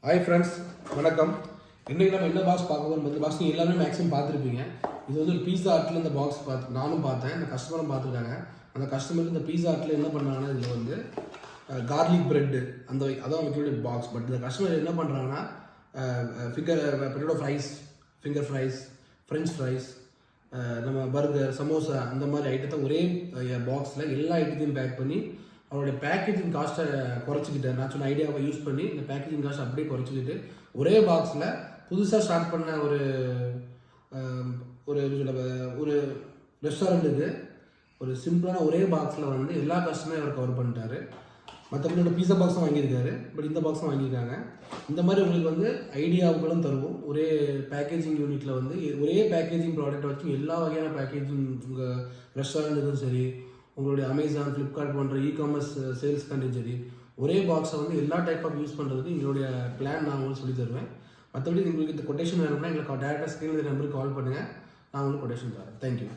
Hi friends, வணக்கம். இன்றைக்கி நம்ம என்ன பாக்ஸ் பார்க்க போகிறோம்? இந்த பாக்ஸ் நீங்கள் எல்லாமே மேக்ஸிமம் பார்த்துருப்பீங்க. இது வந்து ஒரு பீஸா ஹட்டில் இந்த பாக்ஸ் நானும் பார்த்தேன், இந்த கஸ்டமரும் பார்த்துருக்காங்க. அந்த கஸ்டமருக்கு இந்த பீஸா ஹட்டில் என்ன பண்ணாங்கன்னா, இதில் வந்து கார்லிக் ப்ரெட்டு அதான் வைக்கக்கூடிய பாக்ஸ். பட் இந்த கஸ்டமர் என்ன பண்ணுறாங்கன்னா, potato fries, finger fries, French fries, நம்ம பர்கர், சமோசா அந்த மாதிரி ஐட்டத்தை ஒரே பாக்ஸில் எல்லா ஐட்டத்தையும் பேக் பண்ணி அவருடைய பேக்கேஜிங் காஸ்ட்டை குறைச்சிக்கிட்டார். நான் சொன்ன ஐடியாவை யூஸ் பண்ணி இந்த பேக்கேஜிங் காஸ்ட் அப்படியே குறைச்சிக்கிட்டு ஒரே பாக்ஸில் புதுசாக ஸ்டார்ட் பண்ண ஒரு ரெஸ்டாரண்ட்டுக்கு ஒரு சிம்பிளான ஒரே பாக்ஸில் வந்து எல்லா கஸ்டமரையும் அவர் கவர் பண்ணிட்டாரு. மற்றபடி பீஸா பாக்ஸும் வாங்கியிருக்காரு, பட் இந்த பாக்ஸும் வாங்கியிருக்காங்க. இந்த மாதிரி உங்களுக்கு வந்து ஐடியாவுகளும் தருவோம். ஒரே பேக்கேஜிங் யூனிட்டில் வந்து ஒரே பேக்கேஜிங் ப்ராடக்ட்டை வச்சு எல்லா வகையான பேக்கேஜிங் உங்கள் ரெஸ்டாரண்ட்டுக்கும் சரி, உங்களுடைய அமேசான், ஃப்ளிப்கார்ட் போன்ற இ-காமர்ஸ் சேல்ஸ் கண்டையும் சரி, ஒரே பாக்ஸை வந்து எல்லா டைப் ஆஃப் யூஸ் பண்ணுறதுக்கு எங்களுடைய பிளான் நான் உங்களுக்கு சொல்லி தருவேன். மற்றபடி உங்களுக்கு இந்த கொட்டேஷன் வேணும்னா எங்களுக்கு டேரெக்டாக ஸ்க்ரீனில் நம்பருக்கு கால் பண்ணுங்கள், நான் உங்களுக்கு கொட்டேஷன் தரேன். தேங்க்யூ.